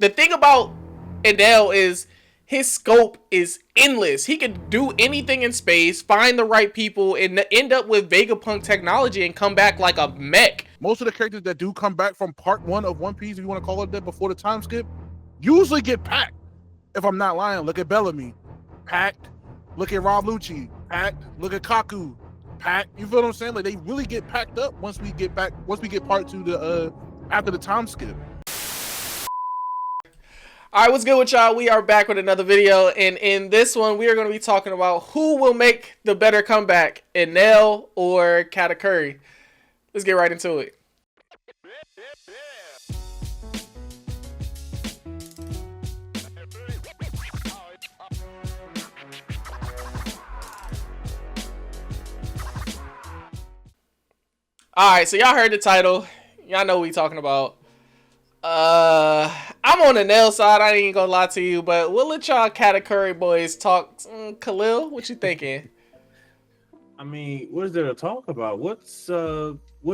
the thing about Enel is his scope is endless. He could do anything in space, find the right people, and end up with Vegapunk technology and come back like a mech. Most of the characters that do come back from part 1 of One Piece, if you want to call it that, before the time skip, usually get packed. If I'm not lying, look at Bellamy, packed. Look at Rob Lucci, packed. Look at Kaku, packed. You feel what I'm saying? Like, they really get packed up once we get part 2 to after the time skip. All right, what's good with y'all? We are back with another video, and in this one, we are going to be talking about who will make the better comeback, Enel or Katakuri. Let's get right into it. All right, so y'all heard the title. Y'all know what we talking about. I'm on the Enel side. I ain't gonna lie to you, but we'll let y'all Katakuri boys talk. Khalil, what you thinking? I mean, what is there to talk about? What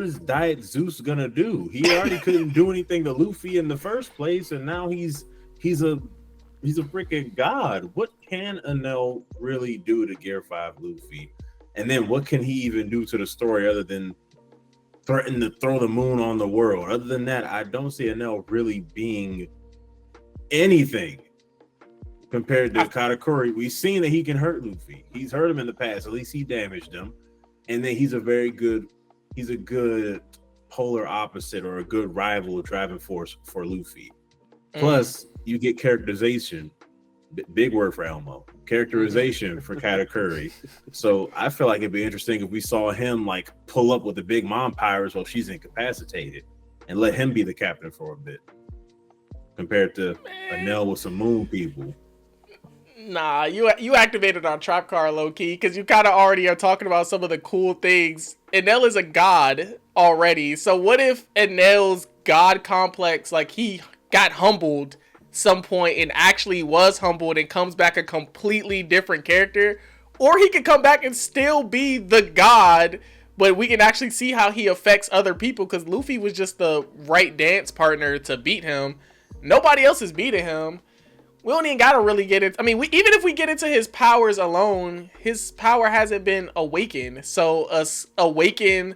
is Diet Zeus gonna do? He already couldn't do anything to Luffy in the first place, and now he's a freaking god. What can Enel really do to Gear 5 Luffy? And then what can he even do to the story other than threaten to throw the moon on the world? Other than that, I don't see Enel really being anything compared to Katakuri. We've seen that he can hurt Luffy. He's hurt him in the past. At least he damaged him. And then he's a good polar opposite or a good rival driving force for Luffy. Plus, you get characterization. Big word for Elmo. Characterization for Katakuri. So I feel like it'd be interesting if we saw him like pull up with the big mom pirates while she's incapacitated and let him be the captain for a bit. Compared to Enel with some moon people. Nah, you activated our trap card low key because you kind of already are talking about some of the cool things. Enel is a god already. So what if Enel's god complex, like he got humbled some point and actually was humbled and comes back a completely different character? Or he could come back and still be the god, but we can actually see how he affects other people because Luffy was just the right dance partner to beat him. Nobody else is beating him. We don't even gotta really get it. I mean, even if we get into his powers alone, his power hasn't been awakened. So us awaken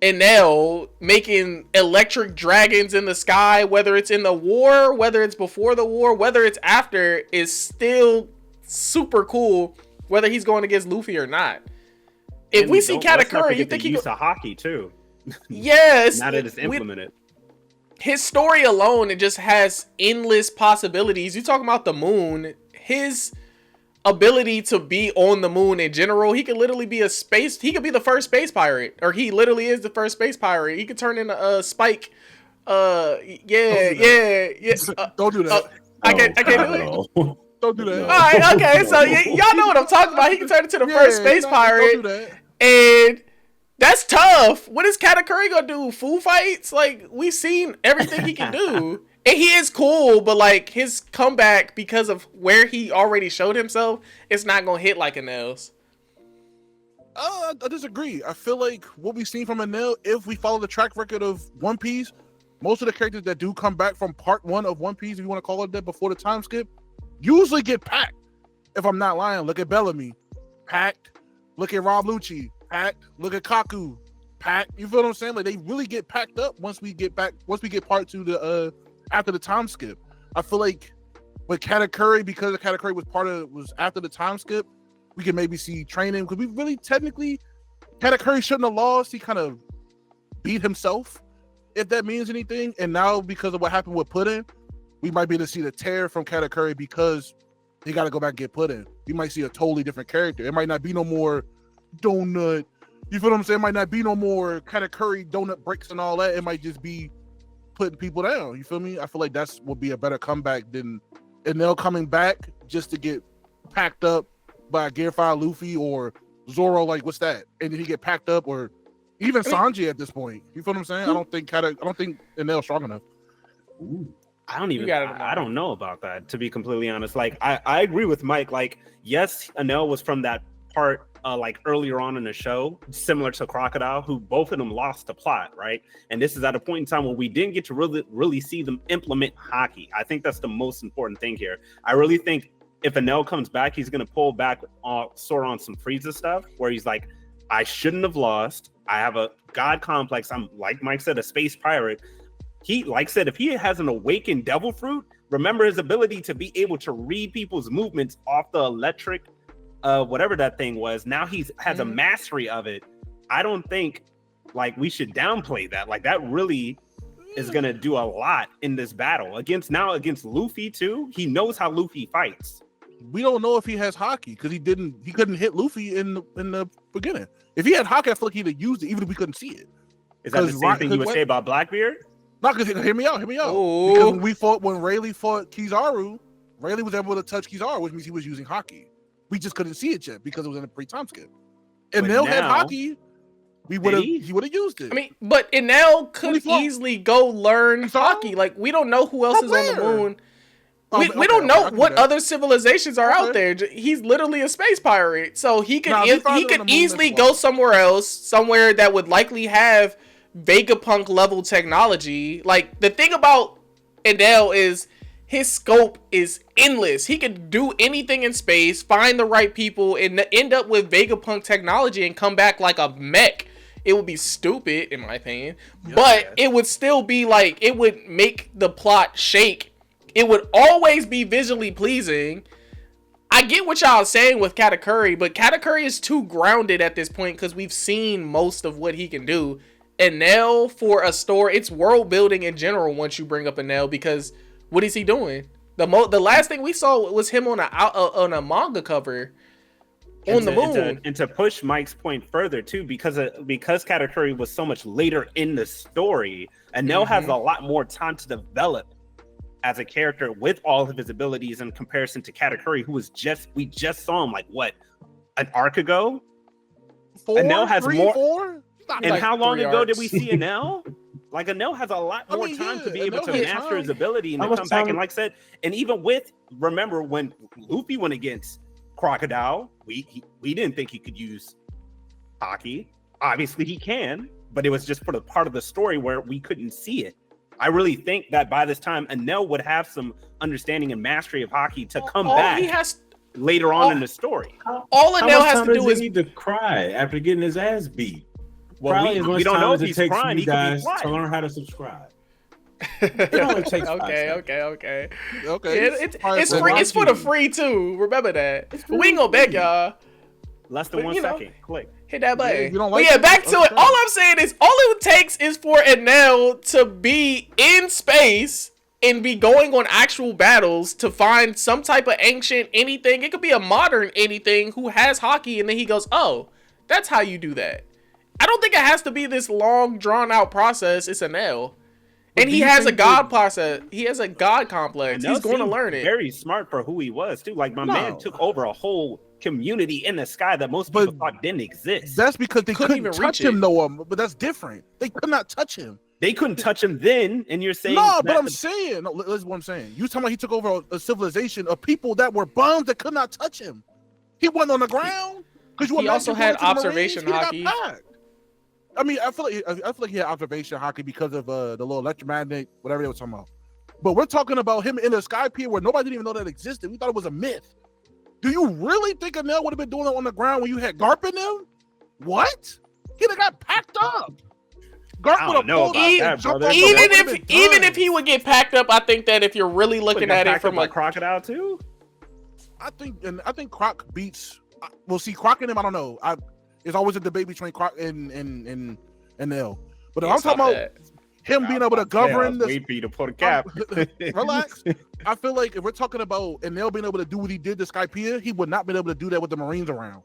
Enel making electric dragons in the sky, whether it's in the war, whether it's before the war, whether it's after, is still super cool, whether he's going against Luffy or not. If and we see Katakuri, you think he use hockey too? Yes. Now that it's implemented. His story alone, it just has endless possibilities. You talking about the moon, his ability to be on the moon in general, he could literally be he could be the first space pirate, or he literally is the first space pirate. He could turn into a Spike. Don't do that. I can't do it. Don't do that. All right, okay, so y'all know what I'm talking about. He can turn into the first space pirate. Don't do that. And that's tough. What is Katakuri gonna do? Fool fights? Like, we've seen everything he can do. And he is cool, but like his comeback, because of where he already showed himself, it's not gonna hit like Enel's. I disagree. I feel like what we've seen from Enel, if we follow the track record of One Piece, most of the characters that do come back from part 1 of One Piece, if you want to call it that, before the time skip, usually get packed. If I'm not lying, look at Bellamy, packed. Look at Rob Lucci, packed. Look at Kaku, packed. You feel what I'm saying? Like, they really get packed up once we get part 2 to after the time skip. I feel like with Katakuri, because the Katakuri was after the time skip, we can maybe see training, because we really technically, Katakuri shouldn't have lost. He kind of beat himself, if that means anything. And now, because of what happened with Puddin, we might be able to see the tear from Katakuri because he got to go back and get Puddin. We might see a totally different character. It might not be no more donut. You feel what I'm saying? It might not be no more Katakuri donut breaks and all that. It might just be putting people down. You feel me? I feel like that's would be a better comeback than Enel coming back just to get packed up by Gear 5 Luffy or Zoro. Like, what's that? And then he get packed up, or even Sanji at this point. You feel what I'm saying? I don't think Enel's strong enough. Ooh. I don't know about that, to be completely honest. Like, I agree with Mike. Like, yes, Enel was from that part like earlier on in the show, similar to Crocodile, who both of them lost the plot, right? And this is at a point in time where we didn't get to really see them implement hockey. I think that's the most important thing here. I really think if Enel comes back, he's going to pull back sort on some Frieza stuff, where he's like, I shouldn't have lost. I have a god complex. I'm, like Mike said, a space pirate. He, like said, if he has an awakened devil fruit, remember his ability to be able to read people's movements off the electric, whatever that thing was. Now he has a mastery of it. I don't think like we should downplay that. Like that really is gonna do a lot in this battle against Luffy too. He knows how Luffy fights. We don't know if he has hockey because he couldn't hit Luffy in the beginning. If he had hockey, I feel like he'd have used it even if we couldn't see it. Is that the same thing you would say about Blackbeard? No, because hear me out. Ooh. Because when Rayleigh fought Kizaru, Rayleigh was able to touch Kizaru, which means he was using hockey. We just couldn't see it yet because it was in a pre-time skip. And Enel had hockey. He would have used it. I mean, but Enel could easily go learn hockey. Like we don't know who else is on the moon. We don't know what other civilizations are out there. He's literally a space pirate, so he could easily go somewhere else, somewhere that would likely have Vegapunk level technology. Like the thing about Enel is his scope is endless. He could do anything in space, find the right people, and end up with Vegapunk technology and come back like a mech. It would be stupid, in my opinion, but it would still be like, it would make the plot shake. It would always be visually pleasing. I get what y'all are saying with Katakuri, but Katakuri is too grounded at this point because we've seen most of what he can do. Enel for a story, it's world building in general once you bring up Enel, because what is he doing? The last thing we saw was him on a manga cover on the moon. And to push Mike's point further too, because Katakuri was so much later in the story, Enel has a lot more time to develop as a character with all of his abilities in comparison to Katakuri, who was we just saw him like what, an arc ago? Enel has more. And how long ago did we see Enel? Like Enel has a lot more time to be able to master his ability and to come back. And like I said, and even remember when Luffy went against Crocodile, we didn't think he could use hockey. Obviously he can, but it was just for the part of the story where we couldn't see it. I really think that by this time, Enel would have some understanding and mastery of hockey to come back later on in the story. All Enel has to do is need to cry after getting his ass beat. Well, we don't know if he's crying. You guys to learn how to subscribe. It only takes okay. It's free. It's for the free too. Remember that. We ain't gonna beg y'all. Less than 1 second. Click. Hit that button. Back to it. All I'm saying is, all it takes is for Enel to be in space and be going on actual battles to find some type of ancient anything. It could be a modern anything who has hockey, and then he goes, "Oh, that's how you do that." I don't think it has to be this long, drawn-out process. It's Enel. And he has a god process. He has a god complex. He's going to learn it. Very smart for who he was, too. Like, my man took over a whole community in the sky that most people thought didn't exist. That's because they couldn't even touch him, Noah. But that's different. They could not touch him. They couldn't touch him then, and you're saying... No, but I'm saying... No, listen what I'm saying. You talking about he took over a civilization of people that were bums that could not touch him. He wasn't on the ground. He also had observation hockey. I mean, I feel like he had observation hockey because of the little electromagnetic, whatever they were talking about. But we're talking about him in a sky pier where nobody didn't even know that existed. We thought it was a myth. Do you really think Enel would have been doing it on the ground when you had Garp in them? What? He'd have got packed up. Garp would have pulled up. Even if he would get packed up, I think that if you're really looking at it from a crocodile too, I think Croc beats. We'll see Croc and him. I don't know. It's always a debate between Croc and Enel. But I'm talking about him being able to govern this. Wait for you to put a cap. Relax. I feel like if we're talking about Enel being able to do what he did to Skypiea, he would not been able to do that with the Marines around.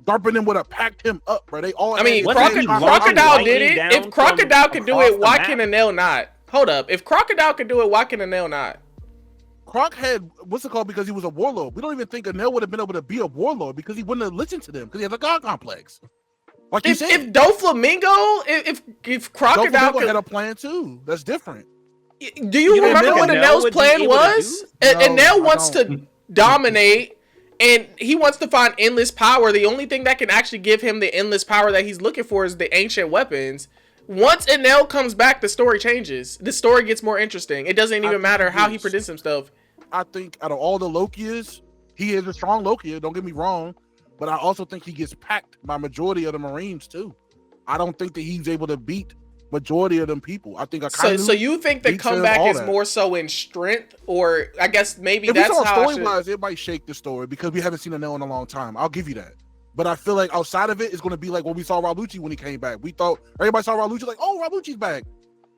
Garp and them would have packed him up, bro. They all. I mean, Crocodile did it. If Crocodile could do it, why can Enel not? Hold up. If Crocodile could do it, why can Enel not? Croc had what's it called because he was a warlord. We don't even think Enel would have been able to be a warlord because he wouldn't have listened to them because he has a god complex. Like if Doflamingo, if Crocodile had a plan too, that's different. Do you remember what Enel's plan was? Enel wants to dominate And he wants to find endless power. The only thing that can actually give him the endless power that he's looking for is the ancient weapons. Once Enel comes back, the story changes. The story gets more interesting. It doesn't even matter how he presents himself. I think out of all the Lokias, he is a strong Lokia, don't get me wrong. But I also think he gets packed by majority of the Marines too. I don't think that he's able to beat majority of them people. I think so you think the comeback is more so in strength, or I guess maybe if that's how story-wise, it might shake the story because we haven't seen Enel in a long time. I'll give you that. But I feel like outside of it, it's going to be like when we saw Ralucci when he came back. We thought everybody saw Ralucci like, oh, Ralucci's back.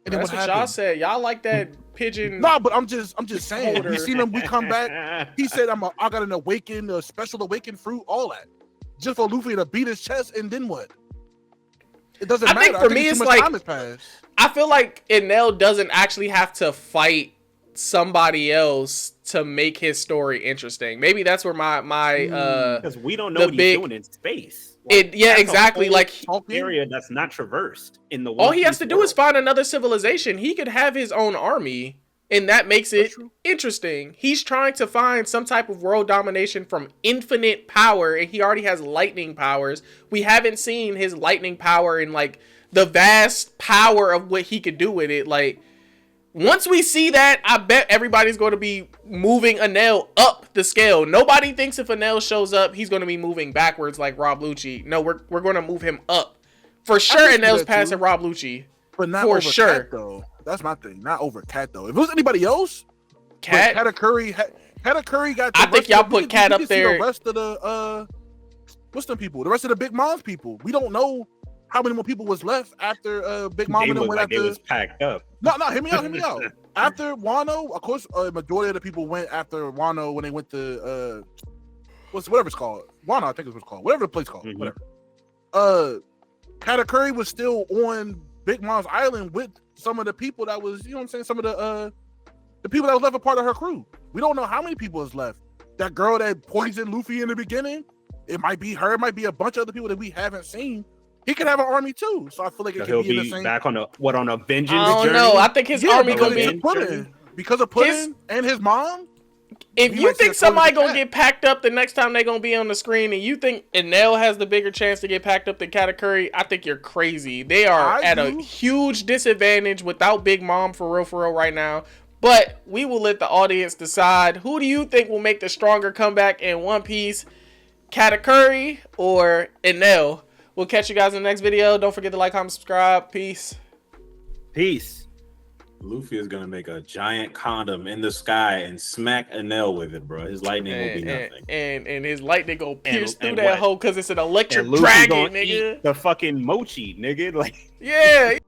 And that's what y'all said. Y'all like that pigeon. Nah, but I'm just saying. We seen him. We come back. He said, I got an awakened, a special awakened fruit, all that, just for Luffy to beat his chest, and then what? It doesn't matter. I think for me, it's like I feel like Enel doesn't actually have to fight somebody else to make his story interesting. Maybe that's where my because we don't know what he's doing in space. Exactly. Like area that's not traversed in the. All he has to do is find another civilization. He could have his own army, and that makes it interesting. He's trying to find some type of world domination from infinite power, and he already has lightning powers. We haven't seen his lightning power and like the vast power of what he could do with it. Like, once we see that, I bet everybody's going to be moving Enel up the scale. Nobody thinks if Enel shows up, he's going to be moving backwards like Rob Lucci. No, we're going to move him up. For sure, Enel's passing Rob Lucci. But not for over sure. Cat, though. That's my thing. Not over Cat, though. If it was anybody else, Katakuri got. I think y'all put Cat up there. The rest of the what's them people? The rest of the Big Mom's people. We don't know how many more people was left after Big Mom and them went after. It was packed up. No, hear me out. After Wano, of course, majority of the people went after Wano when they went to whatever it's called. Wano, I think it's what's called. Whatever the place called. Mm-hmm. Whatever. Katakuri was still on Big Mom's island with some of the people that was, you know what I'm saying, some of the people that was left a part of her crew. We don't know how many people is left. That girl that poisoned Luffy in the beginning, it might be her, it might be a bunch of other people that we haven't seen. He could have an army too, so I feel like it could be in the same. Back on a vengeance journey. I don't know. I think his army gonna be because of Puddin and his mom. If you think somebody gonna get packed up the next time they gonna be on the screen, and you think Enel has the bigger chance to get packed up than Katakuri, I think you're crazy. They are at a huge disadvantage without Big Mom for real right now. But we will let the audience decide. Who do you think will make the stronger comeback in One Piece? Katakuri or Enel? We'll catch you guys in the next video. Don't forget to like, comment, subscribe. Peace. Luffy is gonna make a giant condom in the sky and smack Enel with it, bro. His lightning will be nothing. And his lightning go pierce through that hole because it's an electric dragon, nigga. The fucking mochi, nigga. Like, yeah.